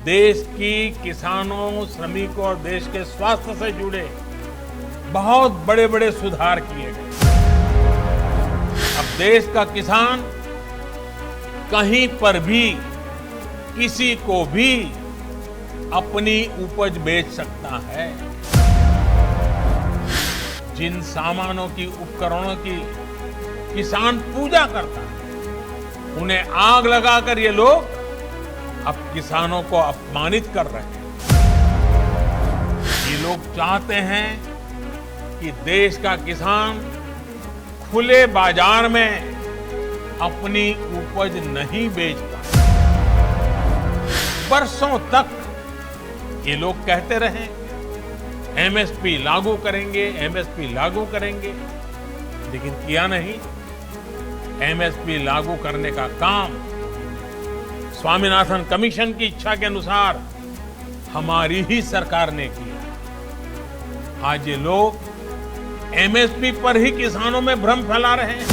देश की किसानों, श्रमिकों और देश के स्वास्थ्य से जुड़े बहुत बड़े बड़े सुधार किए गए। अब देश का किसान कहीं पर भी किसी को भी अपनी उपज बेच सकता है। जिन सामानों की, उपकरणों की किसान पूजा करता है, उन्हें आग लगाकर ये लोग अब किसानों को अपमानित कर रहे हैं। ये लोग चाहते हैं कि देश का किसान खुले बाजार में अपनी उपज नहीं बेच पाए। बरसों तक ये लोग कहते रहे एमएसपी लागू करेंगे, एमएसपी लागू करेंगे, लेकिन किया नहीं। एमएसपी लागू करने का काम स्वामीनाथन कमीशन की इच्छा के अनुसार हमारी ही सरकार ने किया। आज ये लोग एमएसपी पर ही किसानों में भ्रम फैला रहे हैं।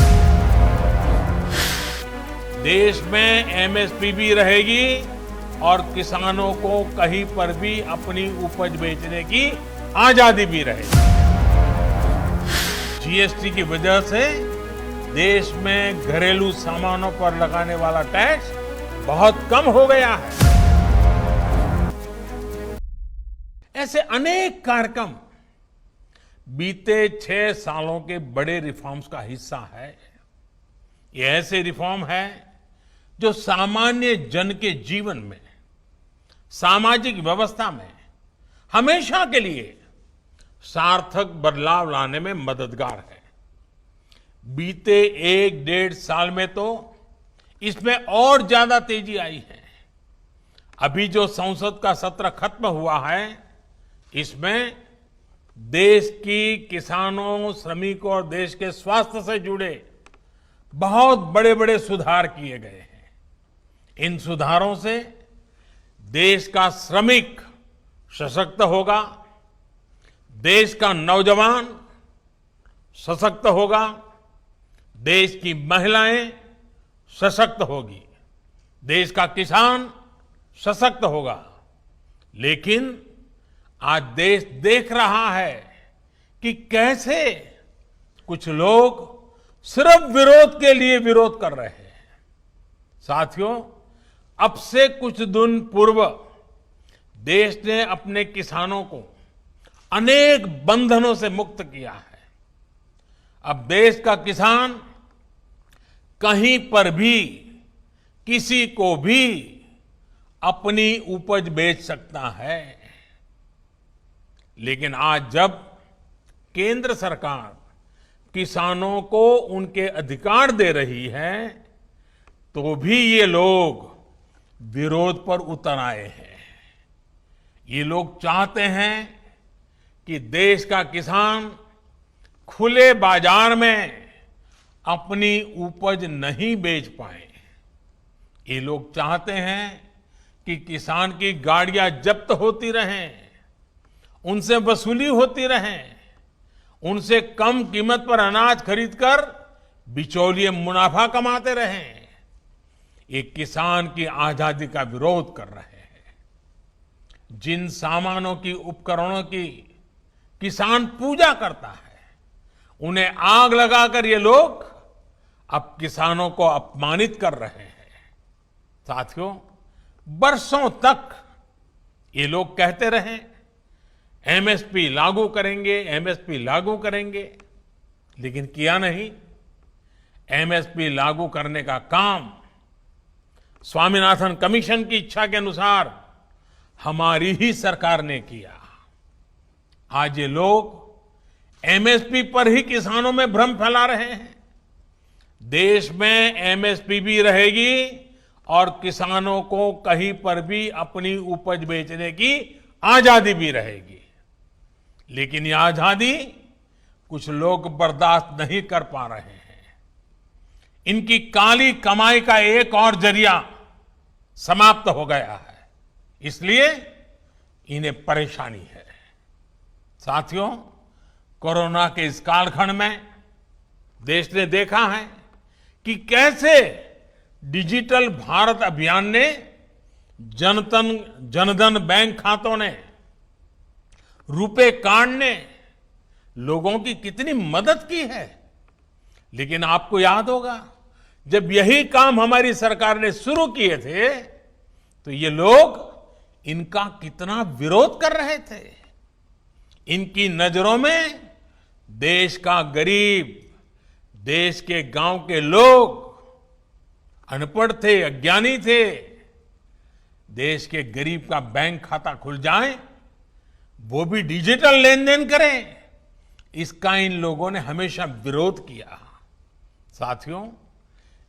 देश में एमएसपी भी रहेगी और किसानों को कहीं पर भी अपनी उपज बेचने की आजादी भी रहेगी। जीएसटी की वजह से देश में घरेलू सामानों पर लगाने वाला टैक्स बहुत कम हो गया है। ऐसे अनेक कार्यक्रम बीते 6 सालों के बड़े रिफॉर्म्स का हिस्सा है। ये ऐसे रिफॉर्म है जो सामान्य जन के जीवन में, सामाजिक व्यवस्था में हमेशा के लिए सार्थक बदलाव लाने में मददगार है। बीते 1-1.5 साल में तो इसमें और ज्यादा तेजी आई है। अभी जो संसद का सत्र खत्म हुआ है, इसमें देश की किसानों, श्रमिकों और देश के स्वास्थ्य से जुड़े बहुत बड़े बड़े सुधार किए गए हैं। इन सुधारों से देश का श्रमिक सशक्त होगा, देश का नौजवान सशक्त होगा, देश की महिलाएं सशक्त होगी, देश का किसान सशक्त होगा। लेकिन आज देश देख रहा है कि कैसे कुछ लोग सिर्फ विरोध के लिए विरोध कर रहे हैं। साथियों, अब से कुछ दिन पूर्व देश ने अपने किसानों को अनेक बंधनों से मुक्त किया है। अब देश का किसान कहीं पर भी किसी को भी अपनी उपज बेच सकता है। लेकिन आज जब केंद्र सरकार किसानों को उनके अधिकार दे रही है, तो भी ये लोग विरोध पर उतर आए हैं। ये लोग चाहते हैं कि देश का किसान खुले बाजार में अपनी उपज नहीं बेच पाए। ये लोग चाहते हैं कि किसान की गाड़ियां जब्त होती रहें, उनसे वसूली होती रहें, उनसे कम कीमत पर अनाज खरीदकर बिचौलिए मुनाफा कमाते रहें। ये किसान की आजादी का विरोध कर रहे हैं। जिन सामानों की, उपकरणों की किसान पूजा करता है, उन्हें आग लगाकर ये लोग अब किसानों को अपमानित कर रहे हैं। साथियों, बरसों तक ये लोग कहते रहे एमएसपी लागू करेंगे, एमएसपी लागू करेंगे, लेकिन किया नहीं। एमएसपी लागू करने का काम स्वामीनाथन कमीशन की इच्छा के अनुसार हमारी ही सरकार ने किया। आज ये लोग एमएसपी पर ही किसानों में भ्रम फैला रहे हैं। देश में एमएसपी भी रहेगी और किसानों को कहीं पर भी अपनी उपज बेचने की आजादी भी रहेगी। लेकिन ये आजादी कुछ लोग बर्दाश्त नहीं कर पा रहे हैं। इनकी काली कमाई का एक और जरिया समाप्त हो गया है, इसलिए इन्हें परेशानी है। साथियों, कोरोना के इस कालखंड में देश ने देखा है कि कैसे डिजिटल भारत अभियान ने जनधन बैंक खातों ने, रुपे कार्ड ने लोगों की कितनी मदद की है। लेकिन आपको याद होगा, जब यही काम हमारी सरकार ने शुरू किए थे तो ये लोग इनका कितना विरोध कर रहे थे। इनकी नजरों में देश का गरीब, देश के गांव के लोग अनपढ़ थे, अज्ञानी थे। देश के गरीब का बैंक खाता खुल जाए, वो भी डिजिटल लेन देन करें, इसका इन लोगों ने हमेशा विरोध किया। साथियों,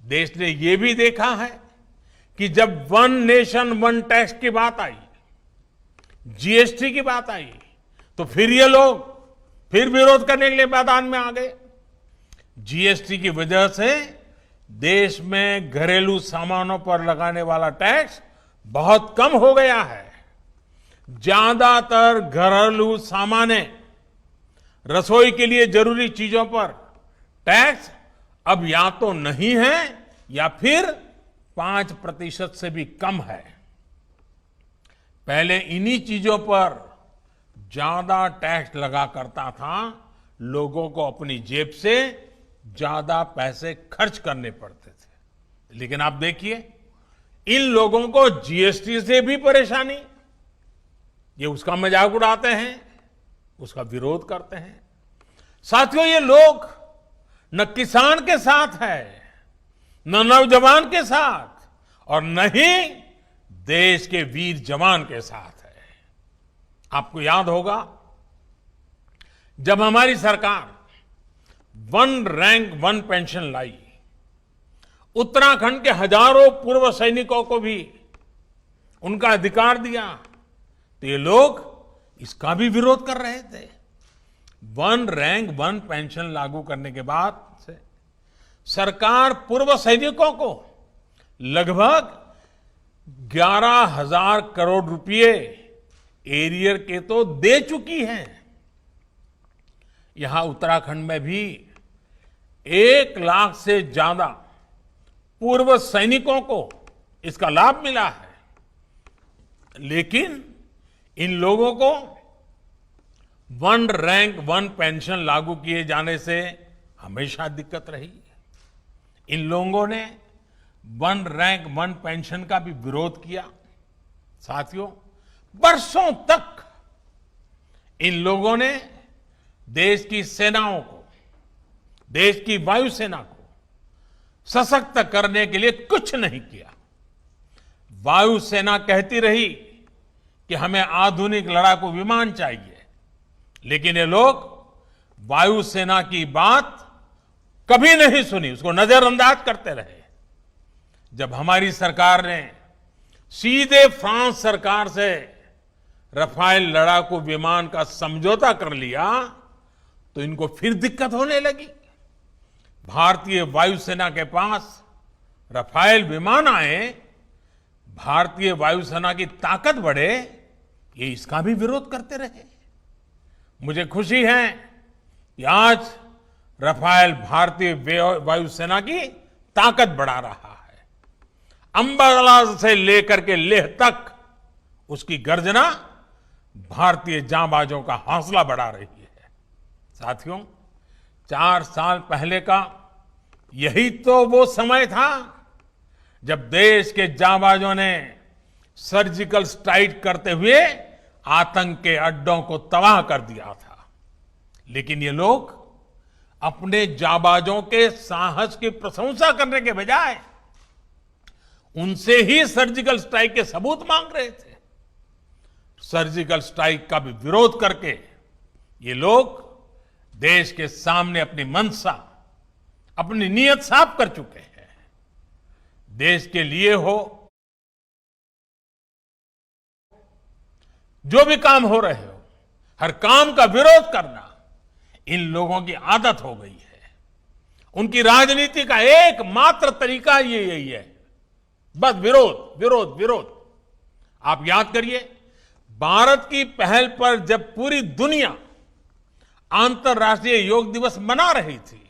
देश ने ये भी देखा है कि जब वन नेशन वन टैक्स की बात आई, जीएसटी की बात आई, तो फिर ये लोग फिर विरोध करने के लिए मैदान में आ गए। जीएसटी की वजह से देश में घरेलू सामानों पर लगाने वाला टैक्स बहुत कम हो गया है। ज्यादातर घरेलू सामान, रसोई के लिए जरूरी चीजों पर टैक्स अब या तो नहीं है या फिर 5% से भी कम है। पहले इन्हीं चीजों पर ज्यादा टैक्स लगा करता था, लोगों को अपनी जेब से ज्यादा पैसे खर्च करने पड़ते थे। लेकिन आप देखिए, इन लोगों को जीएसटी से भी परेशानी, ये उसका मजाक उड़ाते हैं, उसका विरोध करते हैं। साथियों, ये लोग न किसान के साथ है, न नौजवान के साथ, और न ही देश के वीर जवान के साथ है। आपको याद होगा, जब हमारी सरकार वन रैंक वन पेंशन लाई, उत्तराखंड के हजारों पूर्व सैनिकों को भी उनका अधिकार दिया, तो ये लोग इसका भी विरोध कर रहे थे। वन रैंक वन पेंशन लागू करने के बाद से सरकार पूर्व सैनिकों को लगभग 11,000 करोड़ रुपए एरियर के तो दे चुकी है। यहां उत्तराखंड में भी 1 लाख से ज्यादा पूर्व सैनिकों को इसका लाभ मिला है। लेकिन इन लोगों को वन रैंक वन पेंशन लागू किए जाने से हमेशा दिक्कत रही। इन लोगों ने वन रैंक वन पेंशन का भी विरोध किया। साथियों, बरसों तक इन लोगों ने देश की सेनाओं को, देश की वायुसेना को सशक्त करने के लिए कुछ नहीं किया। वायुसेना कहती रही कि हमें आधुनिक लड़ाकू विमान चाहिए, लेकिन ये लोग वायुसेना की बात कभी नहीं सुनी, उसको नजरअंदाज करते रहे। जब हमारी सरकार ने सीधे फ्रांस सरकार से रफाल लड़ाकू विमान का समझौता कर लिया, तो इनको फिर दिक्कत होने लगी। भारतीय वायुसेना के पास रफाल विमान आए, भारतीय वायुसेना की ताकत बढ़े, ये इसका भी विरोध करते रहे। मुझे खुशी है कि आज रफाल भारतीय वायुसेना की ताकत बढ़ा रहा है। अंबाला से लेकर के लेह तक उसकी गर्जना भारतीय जांबाजों का हौसला बढ़ा रही है। साथियों, 4 साल पहले का यही तो वो समय था जब देश के जांबाजों ने सर्जिकल स्ट्राइक करते हुए आतंक के अड्डों को तबाह कर दिया था। लेकिन ये लोग अपने जांबाजों के साहस की प्रशंसा करने के बजाय उनसे ही सर्जिकल स्ट्राइक के सबूत मांग रहे थे। सर्जिकल स्ट्राइक का भी विरोध करके ये लोग देश के सामने अपनी मंशा, अपनी नीयत साफ कर चुके हैं। देश के लिए हो, जो भी काम हो रहे हो, हर काम का विरोध करना इन लोगों की आदत हो गई है। उनकी राजनीति का एकमात्र तरीका ये यही है, बस विरोध विरोध विरोध। आप याद करिए, भारत की पहल पर जब पूरी दुनिया अंतर्राष्ट्रीय योग दिवस मना रही थी,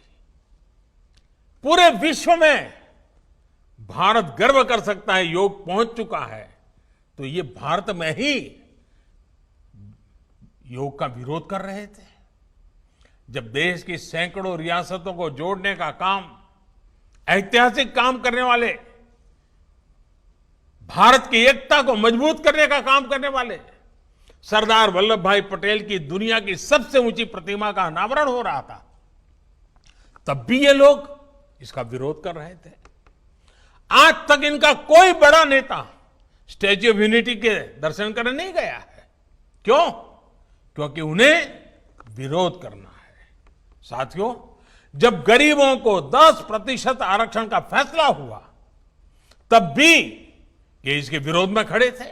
पूरे विश्व में भारत गर्व कर सकता है योग पहुंच चुका है, तो ये भारत में ही योग का विरोध कर रहे थे। जब देश की सैकड़ों रियासतों को जोड़ने का काम, ऐतिहासिक काम करने वाले, भारत की एकता को मजबूत करने का काम करने वाले सरदार वल्लभ भाई पटेल की दुनिया की सबसे ऊंची प्रतिमा का अनावरण हो रहा था, तब भी ये लोग इसका विरोध कर रहे थे। आज तक इनका कोई बड़ा नेता स्टैच्यू ऑफ यूनिटी के दर्शन करने नहीं गया है। क्यों? क्योंकि उन्हें विरोध करना है। साथियों, जब गरीबों को 10% आरक्षण का फैसला हुआ, तब भी ये इसके विरोध में खड़े थे।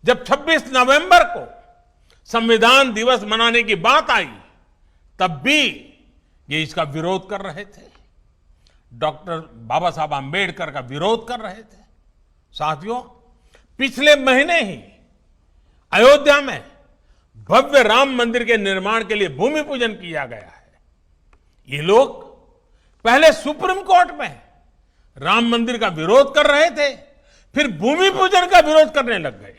जब 26 नवंबर को संविधान दिवस मनाने की बात आई, तब भी ये इसका विरोध कर रहे थे। डॉक्टर बाबा साहब आंबेडकर का विरोध कर रहे थे। साथियों, पिछले महीने ही अयोध्या में भव्य राम मंदिर के निर्माण के लिए भूमि पूजन किया गया है। ये लोग पहले सुप्रीम कोर्ट में राम मंदिर का विरोध कर रहे थे, फिर भूमि पूजन का विरोध करने लग गए।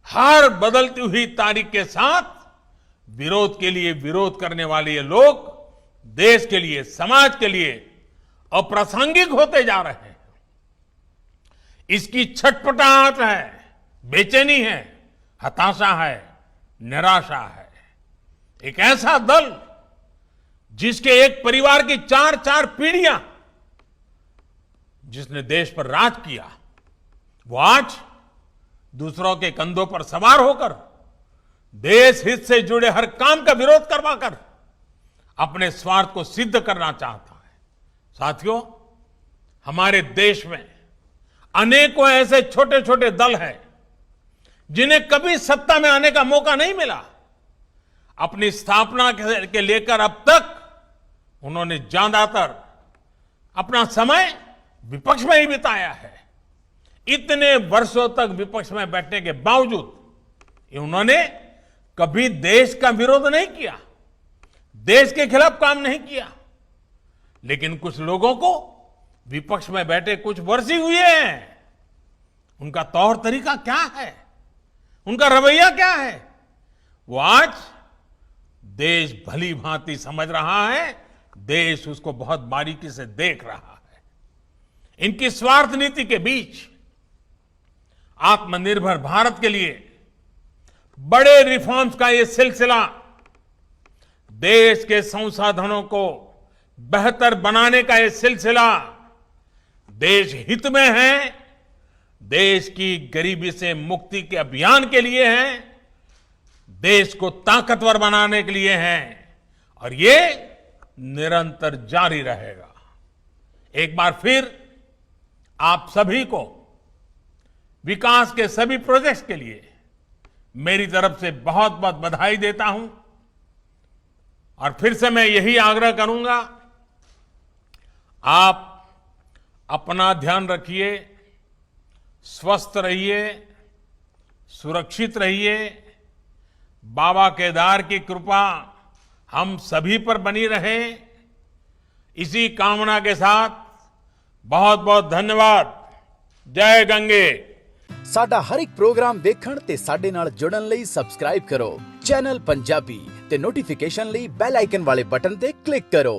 हर बदलती हुई तारीख के साथ विरोध के लिए विरोध करने वाले ये लोग देश के लिए, समाज के लिए अप्रासंगिक होते जा रहे हैं। इसकी छटपटाहट है, बेचैनी है, हताशा है, निराशा है। एक ऐसा दल जिसके एक परिवार की 4-4 पीढ़ियां जिसने देश पर राज किया, वो आज दूसरों के कंधों पर सवार होकर देश हित से जुड़े हर काम का विरोध करवाकर अपने स्वार्थ को सिद्ध करना चाहता है। साथियों, हमारे देश में अनेकों ऐसे छोटे छोटे दल हैं जिन्हें कभी सत्ता में आने का मौका नहीं मिला। अपनी स्थापना के लेकर अब तक उन्होंने ज्यादातर अपना समय विपक्ष में ही बिताया है। इतने वर्षों तक विपक्ष में बैठने के बावजूद उन्होंने कभी देश का विरोध नहीं किया, देश के खिलाफ काम नहीं किया। लेकिन कुछ लोगों को विपक्ष में बैठे कुछ वर्ष ही हुए हैं, उनका तौर तरीका क्या है, उनका रवैया क्या है, वो आज देश भली भांति समझ रहा है, देश उसको बहुत बारीकी से देख रहा है। इनकी स्वार्थ नीति के बीच आत्मनिर्भर भारत के लिए बड़े रिफॉर्म्स का ये सिलसिला देश के संसाधनों को बेहतर बनाने का ये सिलसिला देश हित में है, देश की गरीबी से मुक्ति के अभियान के लिए है, देश को ताकतवर बनाने के लिए है और ये निरंतर जारी रहेगा। एक बार फिर आप सभी को विकास के सभी प्रोजेक्ट्स के लिए मेरी तरफ से बहुत बहुत बधाई देता हूं और फिर से मैं यही आग्रह करूंगा, आप अपना ध्यान रखिए, स्वस्थ रहिए, सुरक्षित रहिए। बाबा केदार की कृपा हम सभी पर बनी रहे, इसी कामना के साथ बहुत बहुत धन्यवाद। जय गंगे। साडा हर एक प्रोग्राम देखण ते साडे नाल जुड़न लई सबसक्राइब करो चैनल पंजाबी ते नोटिफिकेशन लई बेल आइकन वाले बटन ते क्लिक करो।